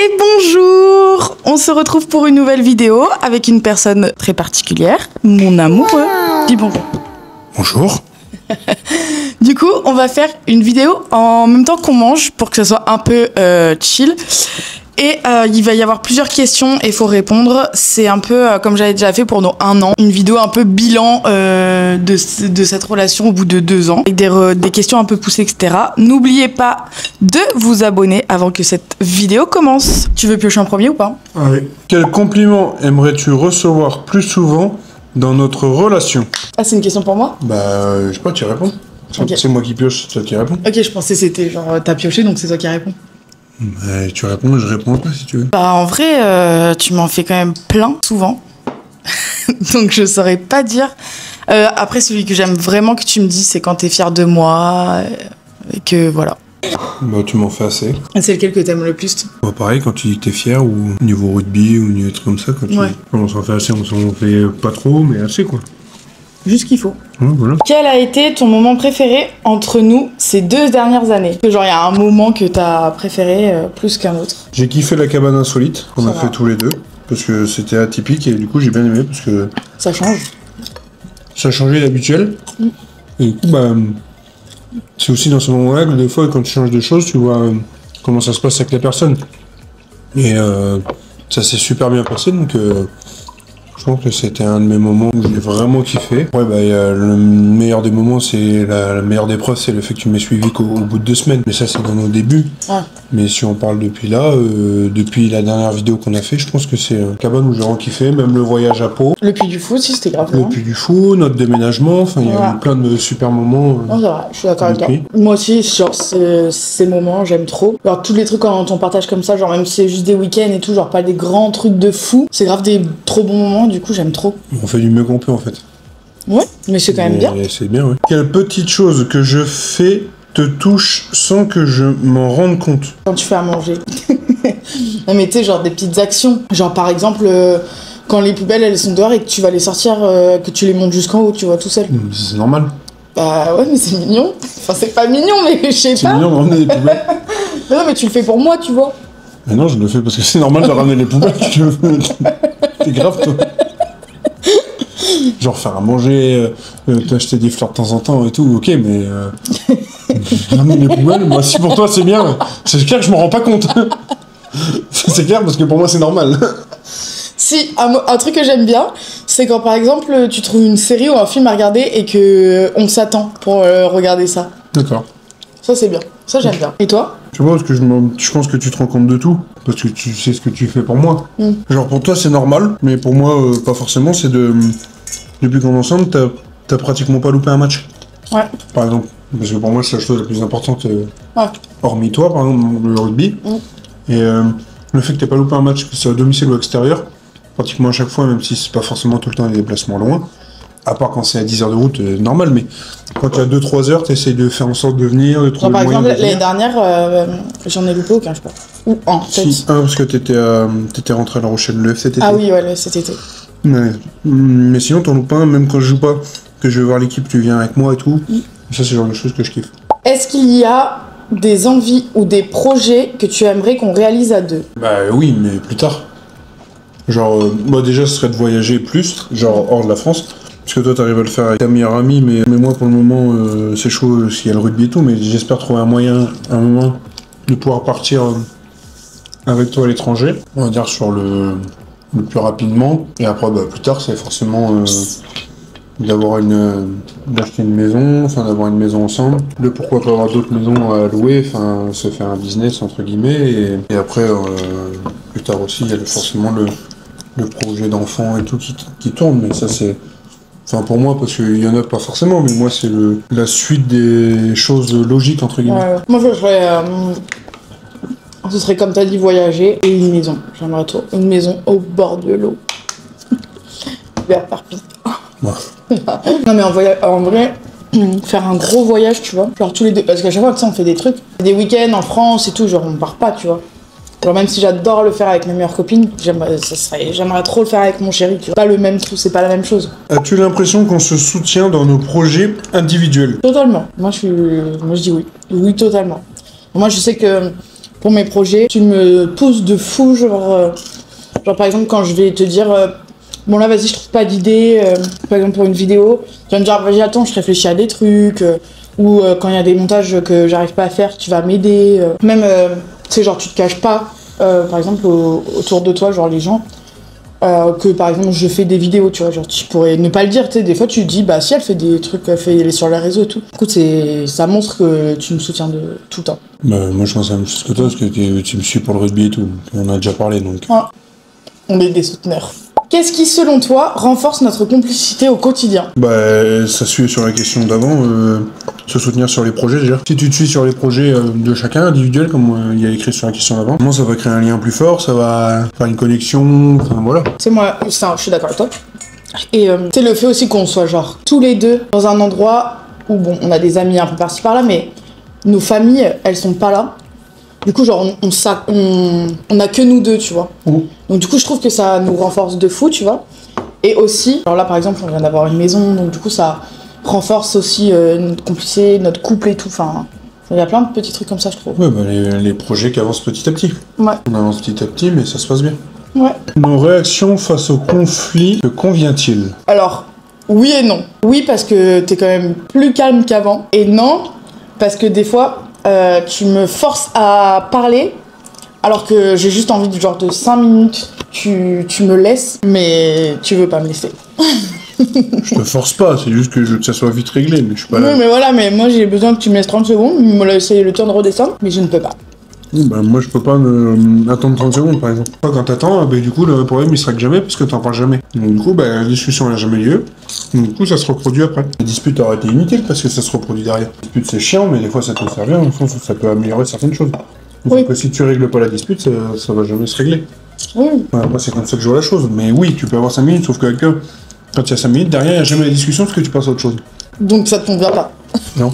Et bonjour! On se retrouve pour une nouvelle vidéo avec une personne très particulière, mon amoureux. Dis bonjour. Bonjour. Du coup, on va faire une vidéo en même temps qu'on mange pour que ça soit un peu chill. Et il va y avoir plusieurs questions et il faut répondre. C'est un peu comme j'avais déjà fait pour nos 1 an. Une vidéo un peu bilan de cette relation au bout de 2 ans. Avec des questions un peu poussées, etc. N'oubliez pas de vous abonner avant que cette vidéo commence. Tu veux piocher en premier ou pas? Allez. Quel compliment aimerais-tu recevoir plus souvent dans notre relation? Ah, c'est une question pour moi? Bah, je sais pas, tu réponds. Ok. C'est moi qui pioche, c'est toi qui réponds. Ok, je pensais que c'était genre t'as pioché donc c'est toi qui réponds. Bah, tu réponds, je réponds pas si tu veux. Bah en vrai, tu m'en fais quand même plein, souvent. Donc je saurais pas dire. Après, celui que j'aime vraiment que tu me dis, c'est quand t'es fier de moi. Et que voilà. Bah, tu m'en fais assez. Et c'est lequel que t'aimes le plus? Bah, pareil, quand tu dis que t'es fier, ou niveau rugby, ou niveau truc comme ça, quand Ouais. on s'en fait assez, on s'en fait pas trop, mais assez quoi. Juste qu'il faut. Ouais, voilà. Quel a été ton moment préféré entre nous ces 2 dernières années? Genre, il y a un moment que t'as préféré plus qu'un autre. J'ai kiffé la cabane insolite qu'on Ça a va. fait tous les deux, parce que c'était atypique et du coup j'ai bien aimé parce que Ça change. ça a changé d'habituel. Et du coup, bah, c'est aussi dans ce moment-là que des fois, quand tu changes de choses, tu vois comment ça se passe avec les personnes. Et ça s'est super bien passé, donc je pense que c'était un de mes moments où j'ai vraiment kiffé. Ouais, bah, le meilleur des moments, c'est la meilleure des preuves, c'est le fait que tu m'aies suivi au bout de 2 semaines. Mais ça, c'est dans nos débuts. Ouais. Mais si on parle depuis là, depuis la dernière vidéo qu'on a fait, je pense que c'est un cabane où j'ai vraiment kiffé, même le voyage à Pau, Le Puy du Fou aussi, c'était grave. le bien. Puy du Fou, notre déménagement, enfin il y a Ouais. eu plein de super moments. Non, c'est vrai, je suis d'accord avec toi. Depuis. Moi aussi, genre, ces moments, j'aime trop. Genre, tous les trucs quand on partage comme ça, genre, même si c'est juste des week-ends et tout, genre, pas des grands trucs de fou, c'est grave des trop bons moments, du coup, j'aime trop. On fait du mieux qu'on peut en fait. Ouais, mais c'est quand même bien. Et c'est bien, ouais. Quelle petite chose que je fais te touche sans que je m'en rende compte? Quand tu fais à manger. Non, mais tu sais, genre, des petites actions. Genre, par exemple, quand les poubelles, elles sont dehors et que tu vas les sortir, que tu les montes jusqu'en haut, tu vois, tout seul. C'est normal. Bah ouais, mais c'est mignon. Enfin, c'est pas mignon, mais je sais C'est pas. mignon de ramener les poubelles. Mais non, mais tu le fais pour moi, tu vois. Mais non, je le fais parce que c'est normal de ramener les poubelles. T'es grave, toi. Genre faire à manger, t'acheter des fleurs de temps en temps et tout, ok, mais ramener les poubelles, moi si pour toi c'est bien, c'est clair que je m'en rends pas compte. C'est clair parce que pour moi c'est normal. Si, un truc que j'aime bien, c'est quand par exemple tu trouves une série ou un film à regarder et que on s'attend pour regarder ça. D'accord. Ça c'est bien, ça j'aime bien. Et toi? Tu vois, parce que je pense que tu te rends compte de tout, parce que tu sais ce que tu fais pour moi. Genre pour toi c'est normal, mais pour moi pas forcément, c'est de... Depuis qu'on est ensemble, t'as pratiquement pas loupé un match. Ouais. Par exemple. Parce que pour moi c'est la chose la plus importante, Ouais. hormis toi, par exemple, le rugby. Et le fait que t'aies pas loupé un match, que ce soit à domicile ou à extérieur, pratiquement à chaque fois, même si c'est pas forcément tout le temps des déplacements loin, à part quand c'est à 10 heures de route, normal, mais quand tu as 2-3 heures, t'essayes de faire en sorte de venir, de Genre trouver par le moyen exemple de l'année venir. dernière, j'en ai loupé aucun, je crois. Ou un, peut-être. Si, parce que t'étais rentré à La Rochelle le cet été. Ah oui, ouais, cet été. Ouais. Mais sinon, t'en loupes pas un, même quand je joue pas, que je vais voir l'équipe, tu viens avec moi et tout. Ça, c'est le genre de choses que je kiffe. Est-ce qu'il y a des envies ou des projets que tu aimerais qu'on réalise à 2? Bah oui, mais plus tard. Genre, moi déjà, ce serait de voyager plus, genre hors de la France. Parce que toi, t'arrives à le faire avec ta meilleure amie, mais moi, pour le moment, c'est chaud s'il y a le rugby et tout, mais j'espère trouver un moyen, un moment, de pouvoir partir avec toi à l'étranger. On va dire sur le plus rapidement. Et après, bah, plus tard, c'est forcément d'acheter une maison, enfin d'avoir une maison ensemble, de pourquoi pas avoir d'autres maisons à louer, enfin se faire un business entre guillemets, et après plus tard aussi il y a forcément le projet d'enfant et tout qui tourne, mais ça c'est, enfin pour moi, parce qu'il y en a pas forcément, mais moi c'est la suite des choses logiques entre guillemets. Ouais. Moi je ferais. Ce serait comme t'as dit, voyager et une maison. J'aimerais trop. Une maison au bord de l'eau. Vers Perpignan. Ouais. Non mais en vrai, faire un gros voyage, tu vois. Genre tous les 2. Parce qu'à chaque fois, tu sais, on fait des trucs. Des week-ends en France et tout, genre on part pas, tu vois. Genre même si j'adore le faire avec mes meilleures copines, j'aimerais trop le faire avec mon chéri, tu vois. Pas le même truc, c'est pas la même chose. As-tu l'impression qu'on se soutient dans nos projets individuels? Totalement. Moi je dis oui. Oui, totalement. Moi je sais que pour mes projets. Tu me pousses de fou, genre par exemple quand je vais te dire bon là vas-y je trouve pas d'idée, par exemple pour une vidéo, tu vas me dire vas-y attends je réfléchis à des trucs, ou quand il y a des montages que j'arrive pas à faire, tu vas m'aider. Même tu sais genre tu te caches pas, par exemple autour de toi, genre les gens. Que par exemple je fais des vidéos, tu vois, genre tu pourrais ne pas le dire, tu sais, des fois tu te dis bah si elle fait des trucs, elle est sur les réseaux et tout. Écoute, ça montre que tu me soutiens de tout le temps. Bah, moi je pense à la même chose que toi, parce que tu me suis pour le rugby et tout, on en a déjà parlé donc. Ouais. On est des souteneurs. Qu'est-ce qui, selon toi, renforce notre complicité au quotidien? Bah, ça suit sur la question d'avant, se soutenir sur les projets déjà. Si tu te suis sur les projets de chacun, individuels, comme il y a écrit sur la question d'avant, comment ça va créer un lien plus fort, ça va faire une connexion, enfin voilà. C'est moi, ça, je suis d'accord avec toi. Et c'est le fait aussi qu'on soit genre tous les deux dans un endroit où bon, on a des amis un peu par-ci par-là, mais nos familles, elles sont pas là. Du coup, genre, on a que nous deux, tu vois. Donc, du coup, je trouve que ça nous renforce de fou, tu vois. Et aussi, alors là, par exemple, on vient d'avoir une maison, donc du coup, ça renforce aussi notre complicité, notre couple et tout. Enfin, il y a plein de petits trucs comme ça, je trouve. Ouais, bah, les projets qui avancent petit à petit. Ouais. On avance petit à petit, mais ça se passe bien. Ouais. Nos réactions face au conflit, que convient-il? Alors, oui et non. Oui, parce que t'es quand même plus calme qu'avant. Et non, parce que des fois, tu me forces à parler, alors que j'ai juste envie de 5 minutes. Tu me laisses, mais tu veux pas me laisser. Je te force pas, c'est juste que je veux que ça soit vite réglé, mais je suis pas là. Oui, mais voilà, mais moi j'ai besoin que tu me laisses 30 secondes, me laisser le temps de redescendre, mais je ne peux pas. Bah, moi je peux pas attendre 30 secondes par exemple. Quand t'attends, bah, du coup le problème il se règle jamais parce que t'en parles jamais. Donc du coup bah, la discussion n'a jamais lieu. Donc du coup ça se reproduit après. La dispute aurait été inutile parce que ça se reproduit derrière. La dispute c'est chiant mais des fois ça peut servir, au fond, ça peut améliorer certaines choses. Donc Oui. que si tu règles pas la dispute, ça va jamais se régler. Oui. Voilà, moi c'est comme ça que je vois la chose. Mais oui, tu peux avoir 5 minutes, sauf que quand il y a 5 minutes, derrière il n'y a jamais la discussion parce que tu passes à autre chose. Donc ça te convient pas. Non.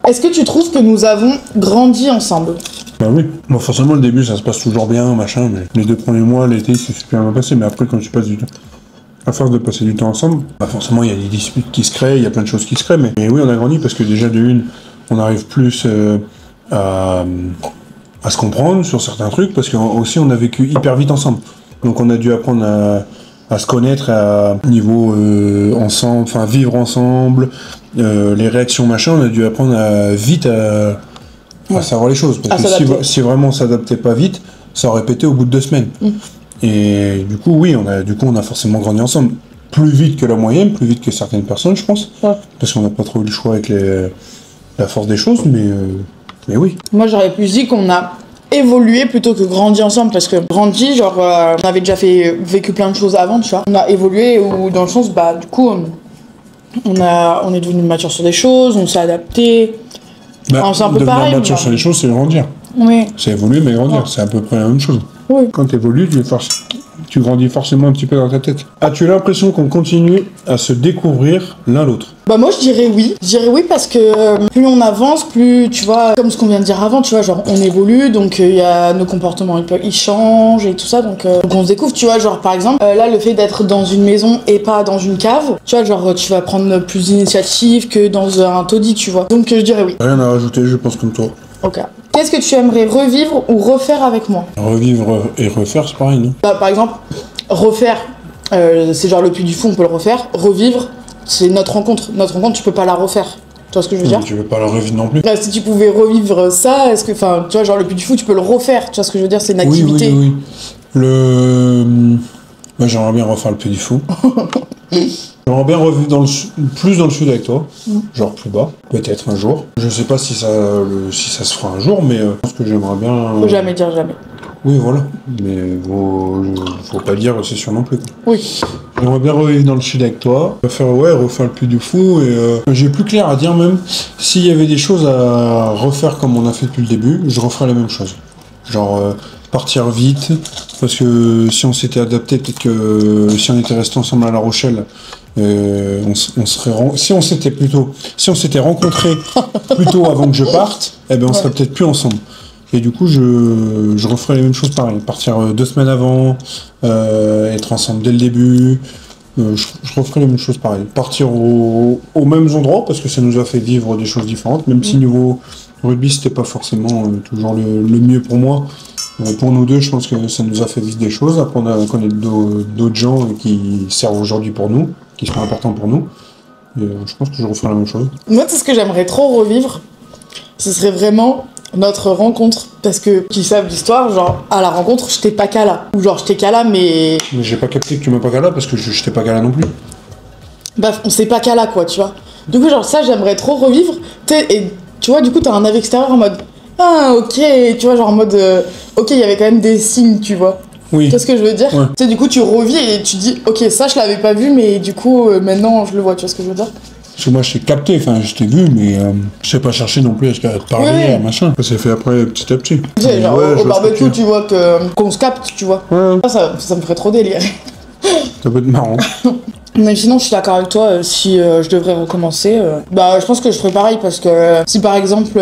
Est-ce que tu trouves que nous avons grandi ensemble? Bah oui. Bon, forcément, le début, ça se passe toujours bien, machin, mais les 2 premiers mois, l'été, c'est super bien passé, mais après, quand tu passes du temps, à force de passer du temps ensemble, bah forcément, il y a des disputes qui se créent, il y a plein de choses qui se créent, mais oui, on a grandi parce que déjà, de une, on arrive plus à se comprendre sur certains trucs, parce qu'aussi, on a vécu hyper vite ensemble. Donc, on a dû apprendre à se connaître à niveau ensemble, enfin, vivre ensemble, les réactions, machin, on a dû apprendre vite à savoir les choses. Parce que si vraiment on s'adaptait pas vite, ça aurait pété au bout de 2 semaines. Et du coup, oui, on a forcément grandi ensemble. Plus vite que la moyenne, plus vite que certaines personnes, je pense. Ouais. Parce qu'on n'a pas trop eu le choix avec la force des choses, mais oui. Moi, j'aurais plus dit qu'on a évolué plutôt que grandi ensemble, parce que grandi, genre, on avait déjà vécu plein de choses avant, tu vois. On a évolué, ou dans le sens, bah, du coup, on est devenu mature sur des choses, on s'est adapté. Bah, enfin, c'est un peu devenir pareil. mature sur les choses, c'est grandir. Oui. C'est évoluer, mais grandir, c'est à peu près la même chose. Oui. Quand tu évolues, tu grandis forcément un petit peu dans ta tête. As-tu l'impression qu'on continue à se découvrir l'un l'autre? Bah moi je dirais oui. Je dirais oui parce que plus on avance, plus tu vois, comme ce qu'on vient de dire avant, tu vois, genre on évolue, donc il y a nos comportements, ils changent et tout ça, donc on se découvre, tu vois, genre par exemple, là le fait d'être dans une maison et pas dans une cave, tu vois, genre tu vas prendre plus d'initiative que dans un taudis, tu vois. Donc je dirais oui. Rien à rajouter, je pense comme toi. Ok. Qu'est-ce que tu aimerais revivre ou refaire avec moi? Revivre et refaire, c'est pareil, non? Bah, par exemple, refaire, c'est genre le Puy du Fou, on peut le refaire. Revivre, c'est notre rencontre. Notre rencontre, tu peux pas la refaire. Tu vois ce que je veux dire? Tu veux pas la revivre non plus? Bah, si tu pouvais revivre ça, est-ce que, enfin, tu vois, genre le Puy du Fou, tu peux le refaire. Tu vois ce que je veux dire? C'est une activité. Oui. Moi, j'aimerais bien refaire le Puy du Fou. J'aimerais bien revivre plus dans le sud avec toi, genre plus bas, peut-être un jour. Je sais pas si ça se fera un jour, mais je pense que j'aimerais bien... Faut jamais dire jamais. Oui, voilà, mais faut pas dire c'est sûr non plus. Oui. J'aimerais bien revivre dans le sud avec toi, refaire le Puy du Fou, et j'ai plus clair à dire même, s'il y avait des choses à refaire comme on a fait depuis le début, je referais la même chose. Genre... partir vite, parce que si on s'était adapté, peut-être que si on était resté ensemble à La Rochelle, si on s'était rencontrés plus tôt avant que je parte, eh ben on serait peut-être plus ensemble. Et du coup, je referais les mêmes choses pareil. Partir 2 semaines avant, être ensemble dès le début. Je referais les mêmes choses pareil. Partir aux mêmes endroits, parce que ça nous a fait vivre des choses différentes, même si niveau rugby, c'était pas forcément toujours le mieux pour moi. Pour nous deux, je pense que ça nous a fait vivre des choses. Après, on a connaître d'autres gens qui servent aujourd'hui pour nous, qui sont importants pour nous. Et je pense que je referai la même chose. Moi, c'est ce que j'aimerais trop revivre. Ce serait vraiment notre rencontre. Parce que, qui savent l'histoire, genre, à la rencontre, j'étais pas Kala. Ou genre, j'étais Kala, mais... Mais j'ai pas capté que tu m'as pas Kala parce que je t'ai pas Kala non plus. Bah, on sait pas Kala, quoi, tu vois. Du coup, genre, ça, j'aimerais trop revivre. Et tu vois, du coup, t'as un œil extérieur en mode... Ah, ok, tu vois, genre en mode... ok, il y avait quand même des signes, tu vois. Oui. Qu'est-ce que je veux dire? Ouais. Tu sais, du coup, tu revis et tu dis, ok, ça, je l'avais pas vu, mais du coup, maintenant, je le vois, tu vois ce que je veux dire? Parce que moi, je t'ai capté, enfin, je t'ai vu, mais je t'ai pas cherché non plus à te parler, Ouais. machin. Ça s'est fait après, petit à petit. Tu sais, genre, Ouais, je au vois ce que barbecue, tu vois qu'on se capte, tu vois. Ouais, Ça me ferait trop délire. ça peut être marrant. Mais sinon, je suis d'accord avec toi, si je devrais recommencer, bah, je pense que je ferais pareil, parce que si par exemple,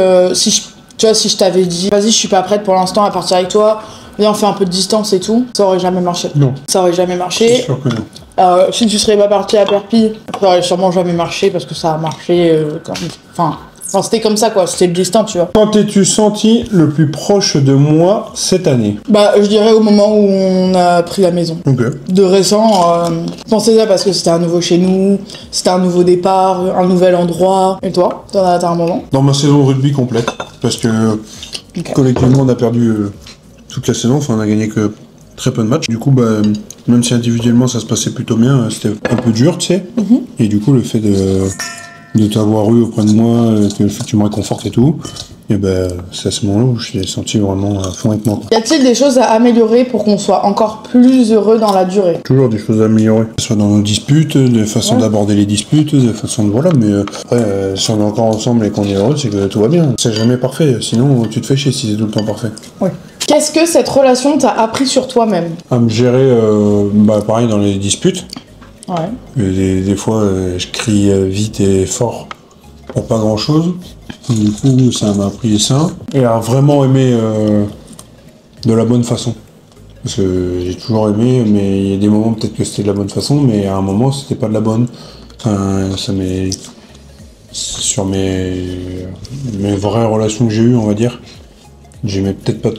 tu vois, si je t'avais dit, vas-y, je suis pas prête pour l'instant à partir avec toi, viens, on fait un peu de distance et tout, ça aurait jamais marché. Non. Ça aurait jamais C'est marché. sûr que non. Si tu serais pas parti à Perpi, ça aurait sûrement jamais marché, parce que ça a marché Enfin, c'était comme ça, quoi, c'était le destin, tu vois. Quand t'es-tu senti le plus proche de moi cette année? Bah, je dirais au moment où on a pris la maison. Ok. De récent, je pensais ça parce que c'était un nouveau chez nous, c'était un nouveau départ, un nouvel endroit. Et toi, t'as un moment? Dans ma saison rugby complète, parce que collectivement on a perdu toute la saison, enfin on a gagné que très peu de matchs. Du coup, bah, même si individuellement ça se passait plutôt bien, c'était un peu dur, tu sais. Et du coup, le fait de t'avoir eu auprès de moi, que le fait que tu me réconfortes et tout, et ben c'est à ce moment-là où je l'ai senti vraiment à fond avec moi. Y a-t-il des choses à améliorer pour qu'on soit encore plus heureux dans la durée? Toujours des choses à améliorer, que ce soit dans nos disputes, des façons d'aborder les disputes, des façons de voilà, mais après, si on est encore ensemble et qu'on est heureux, c'est que tout va bien. C'est jamais parfait, sinon tu te fais chier si c'est tout le temps parfait. Oui. Qu'est-ce que cette relation t'a appris sur toi-même? À me gérer, bah pareil dans les disputes. Ouais. Et des fois, je crie vite et fort pour pas grand-chose. Du coup, ça m'a appris ça. Et à vraiment aimer de la bonne façon. Parce que j'ai toujours aimé, mais il y a des moments peut-être que c'était de la bonne façon, mais à un moment c'était pas de la bonne. Enfin, ça m'est... Sur mes vraies relations que j'ai eues, on va dire, j'aimais peut-être pas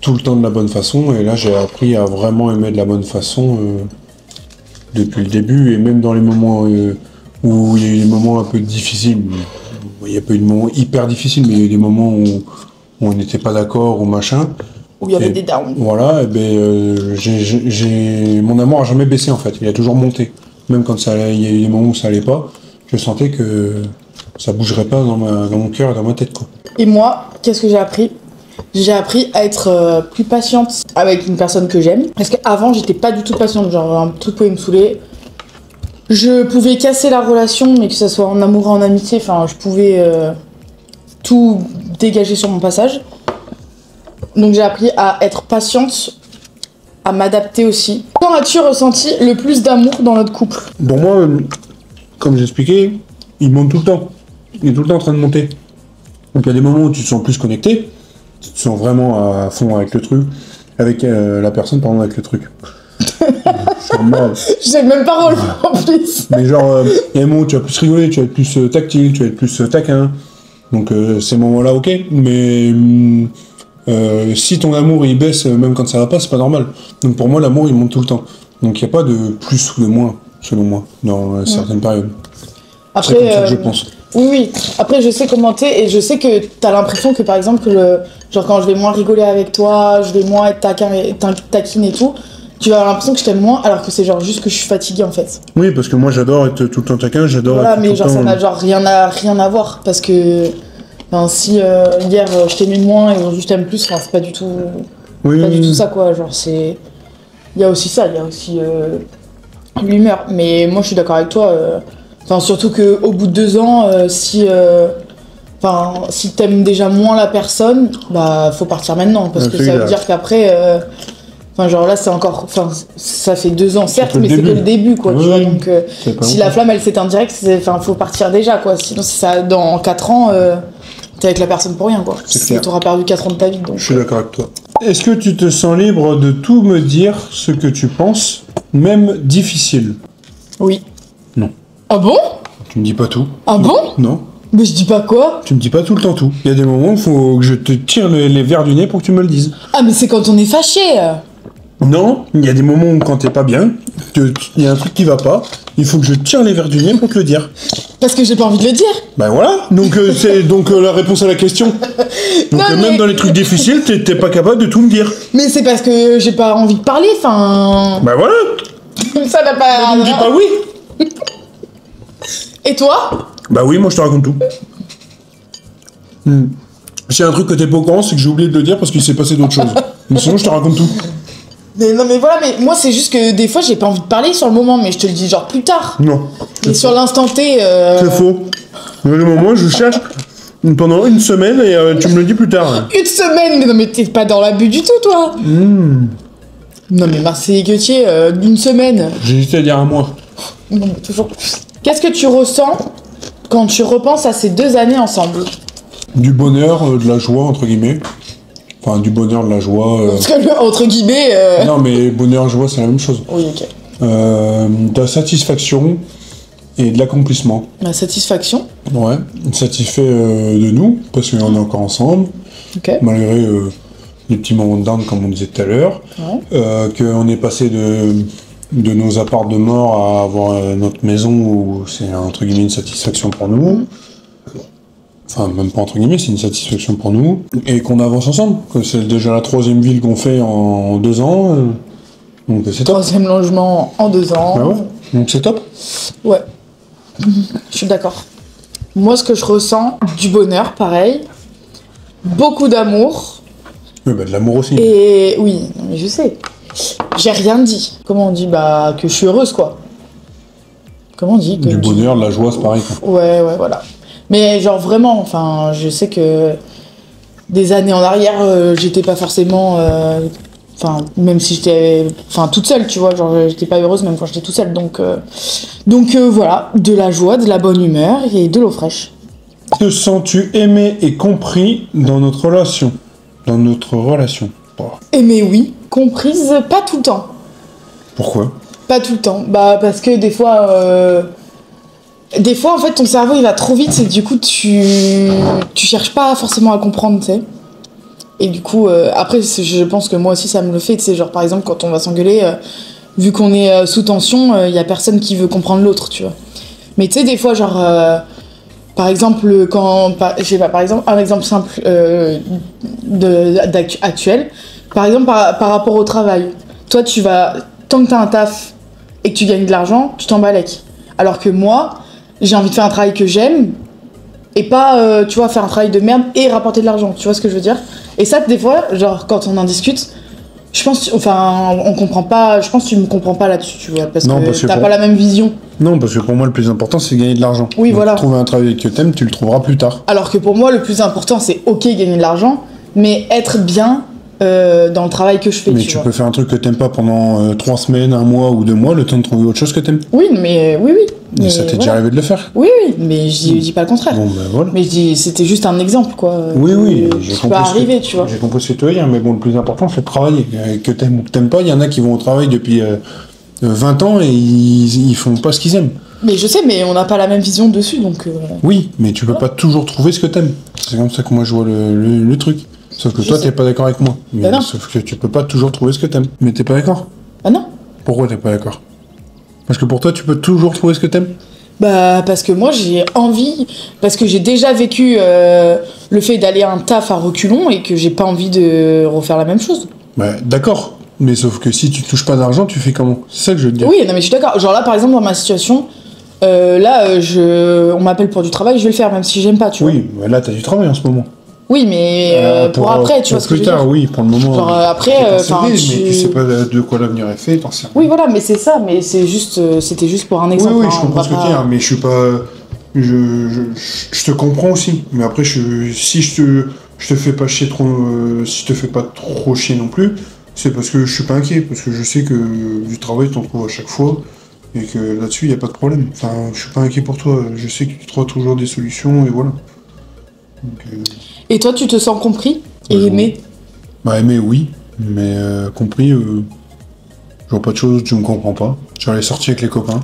tout le temps de la bonne façon, et là j'ai appris à vraiment aimer de la bonne façon depuis le début, et même dans les moments où il y a eu des moments un peu difficiles. Il n'y a pas eu de moments hyper difficiles, mais il y a eu des moments où on n'était pas d'accord ou machin. Où il y avait des downs. Voilà, et mon amour a jamais baissé en fait, il a toujours monté. Même quand il y a eu des moments où ça allait pas, je sentais que ça bougerait pas dans mon cœur et dans ma tête, quoi. Et moi, qu'est-ce que j'ai appris? J'ai appris à être plus patiente avec une personne que j'aime. Parce qu'avant, j'étais pas du tout patiente. Genre, un truc pouvait me saouler. Je pouvais casser la relation, mais que ce soit en amour ou en amitié, enfin, je pouvais tout dégager sur mon passage. Donc j'ai appris à être patiente, à m'adapter aussi. Quand as-tu ressenti le plus d'amour dans notre couple? Pour moi, comme j'expliquais, il monte tout le temps. Il est tout le temps en train de monter. Donc il y a des moments où tu te sens plus connecté, tu te sens vraiment à fond avec le truc, avec la personne, pardon, avec le truc. Je sais même pas rôle en plus. Mais genre, il y a des moments où tu vas plus rigoler, tu vas être plus tactile, tu vas être plus taquin. Donc ces moments-là, ok. Mais si ton amour il baisse, même quand ça va pas, c'est pas normal. Donc pour moi, l'amour il monte tout le temps. Donc il n'y a pas de plus ou de moins, selon moi, dans certaines périodes. Après, c'est comme ça que je pense. Oui. Après, je sais comment t'es et je sais que t'as l'impression que par exemple, genre quand je vais moins rigoler avec toi, je vais moins être taquine et tout, tu vas avoir l'impression que je t'aime moins alors que c'est genre juste que je suis fatiguée en fait. Oui, parce que moi j'adore être tout le temps taquin, j'adore Voilà, être mais tout genre le temps... ça n'a genre rien à voir parce que si hier je t'aimais moins et aujourd'hui je t'aime plus, c'est pas du tout du tout ça quoi, genre c'est il y a aussi ça, il y a aussi l'humeur, mais moi je suis d'accord avec toi, surtout que au bout de 2 ans si t'aimes déjà moins la personne, bah faut partir maintenant parce que ça veut dire qu'après genre là c'est encore, ça fait 2 ans certes, mais c'est que le début quoi, tu vois, donc si la flamme elle s'éteint direct, faut partir déjà quoi, sinon si ça dans 4 ans t'es avec la personne pour rien quoi, t'auras perdu 4 ans de ta vie donc. Je suis d'accord avec toi. Est-ce que tu te sens libre de tout me dire ce que tu penses, même difficile? Oui. Non. Ah bon? Tu me dis pas tout. Ah bon? Non. Mais je dis pas quoi. Tu me dis pas tout le temps tout. Il y a des moments où il faut que je te tire les verres du nez pour que tu me le dises. Ah, mais c'est quand on est fâché. Non, il y a des moments où quand t'es pas bien, il y a un truc qui va pas, il faut que je tire les verres du nez pour te le dire. Parce que j'ai pas envie de le dire. Ben voilà, donc c'est donc la réponse à la question. Donc Non, même mais- dans les trucs difficiles, t'es pas capable de tout me dire. Mais c'est parce que j'ai pas envie de parler, enfin... Ben voilà, Ça n'a pas... tu me dis pas oui. Et toi? Bah oui, moi je te raconte tout. S'il y a un truc que t'es pas au courant, c'est que j'ai oublié de le dire parce qu'il s'est passé d'autres choses. Mais sinon, je te raconte tout. Mais non, mais voilà, mais moi c'est juste que des fois j'ai pas envie de parler sur le moment, mais je te le dis genre plus tard. Non, Mais sur l'instant T... c'est faux. Dans le moment, je cherche pendant une semaine et tu me le dis plus tard. Une semaine, mais non mais t'es pas dans l'abus du tout toi. Non mais Marseille Guetier, une semaine. J'ai hésité à dire un mois. Non, mais toujours plus. Qu'est-ce que tu ressens quand tu repenses à ces 2 années ensemble? Du bonheur, de la joie, entre guillemets. Enfin, du bonheur, de la joie. Parce que, entre guillemets... Non, mais bonheur, joie, c'est la même chose. Oui, ok. De la satisfaction et de l'accomplissement. Ma satisfaction. Ouais, satisfait de nous, parce qu'on est encore ensemble, Ok. malgré les petits moments de down, comme on disait tout à l'heure. Ouais. Qu'on est passé de nos apparts de mort à avoir notre maison, où c'est entre guillemets une satisfaction pour nous. Enfin, même pas entre guillemets, c'est une satisfaction pour nous. Et qu'on avance ensemble. Que c'est déjà la 3e ville qu'on fait en 2 ans. Donc c'est top. 3e logement en 2 ans. Bah ouais. Donc c'est top. Ouais. Je suis d'accord. Moi, ce que je ressens, du bonheur, pareil. Beaucoup d'amour. Oui, bah de l'amour aussi. Et oui, non, mais je sais. J'ai rien dit. Comment on dit? Bah, que je suis heureuse, quoi. Comment on dit que Du bonheur, de la joie, c'est pareil. Quoi. Ouais, voilà. Mais genre vraiment, enfin, je sais que des années en arrière, j'étais pas forcément... Enfin, même si j'étais... Enfin, toute seule, tu vois, genre, j'étais pas heureuse même quand j'étais toute seule. Donc voilà, de la joie, de la bonne humeur et de l'eau fraîche. Te sens-tu aimé et compris dans notre relation? Dans notre relation. Oh. Et mais oui, comprise, pas tout le temps. Pourquoi? Pas tout le temps. Bah, parce que des fois... Des fois, en fait, ton cerveau, il va trop vite et du coup, tu cherches pas forcément à comprendre, tu sais. Et du coup, après, je pense que moi aussi, ça me le fait, tu sais, genre, par exemple, quand on va s'engueuler, vu qu'on est sous tension, il y a personne qui veut comprendre l'autre, tu vois. Mais tu sais, des fois, genre, par exemple, je sais pas, par exemple, un exemple simple actuel, par exemple, par rapport au travail. Toi, tant que t'as un taf et que tu gagnes de l'argent, tu t'en bats les. Alors que moi, j'ai envie de faire un travail que j'aime et pas, tu vois, faire un travail de merde et rapporter de l'argent. Tu vois ce que je veux dire? Et ça, des fois, genre, quand on en discute, je pense, enfin, on comprend pas, je pense que tu me comprends pas là-dessus, tu vois, parce que t'as pas la même vision. Non, parce que pour moi, le plus important, c'est gagner de l'argent. Oui, donc, voilà. Trouver un travail que t'aimes, tu le trouveras plus tard. Alors que pour moi, le plus important, c'est ok, gagner de l'argent, mais être bien dans le travail que je fais, Mais tu tu vois. peux faire un truc que t'aimes pas pendant 3 semaines, 1 mois ou 2 mois, le temps de trouver autre chose que t'aimes. Oui, mais oui. Et Mais ça t'est voilà. déjà arrivé de le faire. Oui, mais je dis pas le contraire. Bon, ben voilà. Mais je dis, c'était juste un exemple, quoi. Oui, que j'ai tu peux compris. arriver, tu vois. J'ai compris ce que tu veux dire, mais bon, le plus important, c'est de travailler. Que t'aimes ou que t'aimes pas, il y en a qui vont au travail depuis 20 ans et ils font pas ce qu'ils aiment. Mais je sais, mais on n'a pas la même vision dessus, donc... Oui, mais tu peux pas toujours trouver ce que t'aimes. C'est comme ça que moi je vois le truc. Sauf que Je toi, sais. t'es pas d'accord avec moi. Mais Ben non. sauf que tu peux pas toujours trouver ce que t'aimes. Mais t'es pas d'accord? Ah non. Pourquoi t'es pas d'accord? Parce que pour toi, tu peux toujours trouver ce que t'aimes? Bah, parce que moi, j'ai envie... Parce que j'ai déjà vécu le fait d'aller à un taf à reculons et que j'ai pas envie de refaire la même chose. Bah, d'accord. Mais sauf que si tu touches pas d'argent, tu fais comment? C'est ça que je veux te dire. Oui, non, mais je suis d'accord. Genre là, par exemple, dans ma situation... on m'appelle pour du travail, je vais le faire, même si j'aime pas, tu vois. Oui, bah là, t'as du travail en ce moment. Oui, mais pour après, tu vois ce que je plus veux dire. tard, oui, pour le moment. Genre, après, t'es pas enfin, cédé, mais tu sais pas de quoi l'avenir est fait, t'en sais rien. Oui, voilà, mais c'est ça, mais c'est juste, c'était juste pour un Oui, exemple. oui, hein, je on comprends va ce que tu pas- veux dire, mais je suis pas. Je te comprends aussi. Mais après, si je te fais pas chier trop. Si je te fais pas trop chier non plus, c'est parce que je suis pas inquiet. Parce que je sais que du travail, t'en trouves à chaque fois. Et que là-dessus, il n'y a pas de problème. Enfin, je suis pas inquiet pour toi. Je sais que tu trouveras toujours des solutions et voilà. Donc, Et toi, tu te sens compris et Ouais, aimé? bah, aimé, oui. Mais compris, je vois pas de choses, tu me comprends pas. J'allais sortir avec les copains.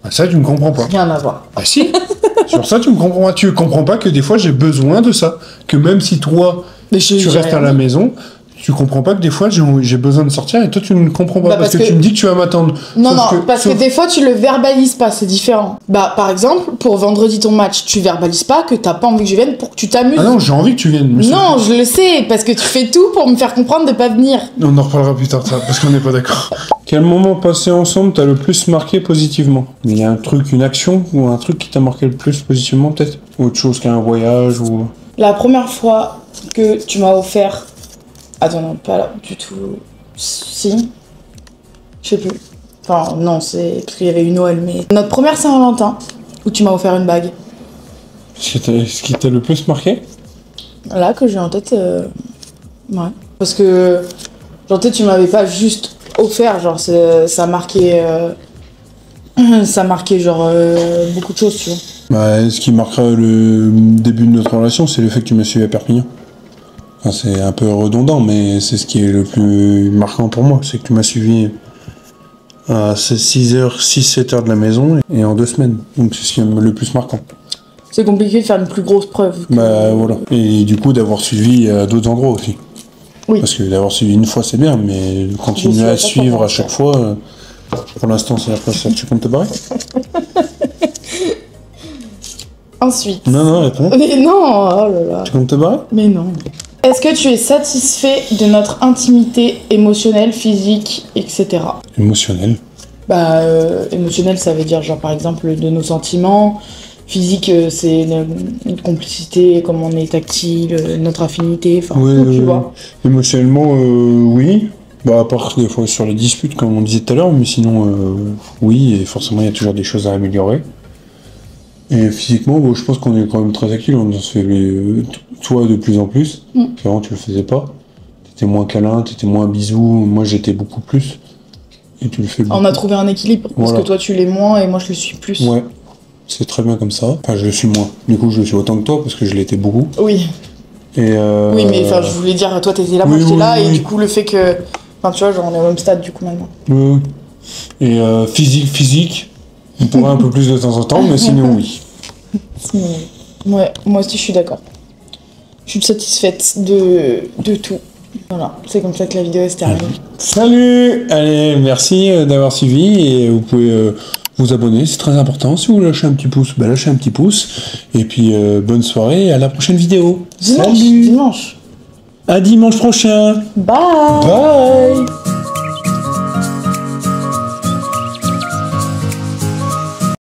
Ah, ça, tu me comprends pas. Rien à voir. Ah si. Sur ça, tu comprends pas que des fois j'ai besoin de ça. Que même si toi, tu restes à la maison, tu comprends pas que des fois j'ai besoin de sortir et toi tu ne comprends pas Bah, parce que tu me dis que tu vas m'attendre. Non, parce que des fois tu le verbalises pas, c'est différent. Bah, par exemple, pour vendredi ton match, tu verbalises pas que t'as pas envie que je vienne pour que tu t'amuses. Ah non, j'ai envie que tu viennes. Non, je le sais, parce que tu fais tout pour me faire comprendre de pas venir. On en reparlera plus tard de ça, parce qu'on n'est pas d'accord. Quel moment passé ensemble t'as le plus marqué positivement? Il y a un truc, une action ou un truc qui t'a marqué le plus positivement peut-être? Autre chose qu'un voyage ou... La première fois que tu m'as offert... Attends, non, pas là, du tout... Si. Je sais plus. Enfin, non, c'est... Parce qu'il y avait eu Noël, mais... Notre première Saint-Valentin, où tu m'as offert une bague. Ce qui t'a le plus marqué? Là, que j'ai en tête... Ouais. Parce que... Genre, tu m'avais pas juste offert, genre, ça marquait... Ça marquait, genre, beaucoup de choses, tu vois. Bah, ce qui marquera le début de notre relation, c'est le fait que tu m'as suivi à Perpignan. Enfin, c'est un peu redondant, mais c'est ce qui est le plus marquant pour moi. C'est que tu m'as suivi à 6h, 7h de la maison et en 2 semaines. Donc c'est ce qui est le plus marquant. C'est compliqué de faire une plus grosse preuve. Bah voilà. Et du coup, d'avoir suivi à d'autres endroits aussi. Oui. Parce que d'avoir suivi une fois, c'est bien, mais continuer à suivre à chaque fois, pour l'instant, c'est après ça. Tu comptes te barrer? Ensuite. Non, réponds. Mais non, oh là là. Tu comptes te barrer? Mais non. Est-ce que tu es satisfait de notre intimité émotionnelle, physique, etc. Émotionnel. Bah, émotionnel, ça veut dire, genre, par exemple, de nos sentiments. Physique, c'est une complicité, comme on est tactile, notre affinité, enfin, Oui, tout, tu vois. émotionnellement, oui. Bah, à part des fois sur les disputes, comme on disait tout à l'heure, mais sinon, oui, et forcément, il y a toujours des choses à améliorer. Et physiquement, bon, je pense qu'on est quand même très actifs, on se fait toi de plus en plus. Avant, tu le faisais pas. T'étais moins câlin, t'étais moins bisou, moi j'étais beaucoup plus. Et tu le fais beaucoup. On a trouvé un équilibre, parce Voilà. que toi tu l'es moins et moi je le suis plus. Ouais, c'est très bien comme ça. Enfin, je le suis moins. Du coup, je le suis autant que toi, parce que je l'étais beaucoup. Oui. Et Oui, mais enfin, je voulais dire, toi t'étais là, moi oui, j'étais là, oui, et oui. du coup, le fait que. Enfin, tu vois, genre, on est au même stade du coup maintenant. Oui. Et physique, on pourrait un peu plus de temps en temps, mais sinon, oui. Ouais, moi aussi je suis d'accord. Je suis satisfaite de tout. Voilà, c'est comme ça que la vidéo est terminée. Salut! Allez, merci d'avoir suivi et vous pouvez vous abonner, c'est très important. Si vous lâchez un petit pouce, bah lâchez un petit pouce. Et puis bonne soirée et à la prochaine vidéo. Dimanche, Salut! dimanche. À dimanche prochain! Bye! Bye!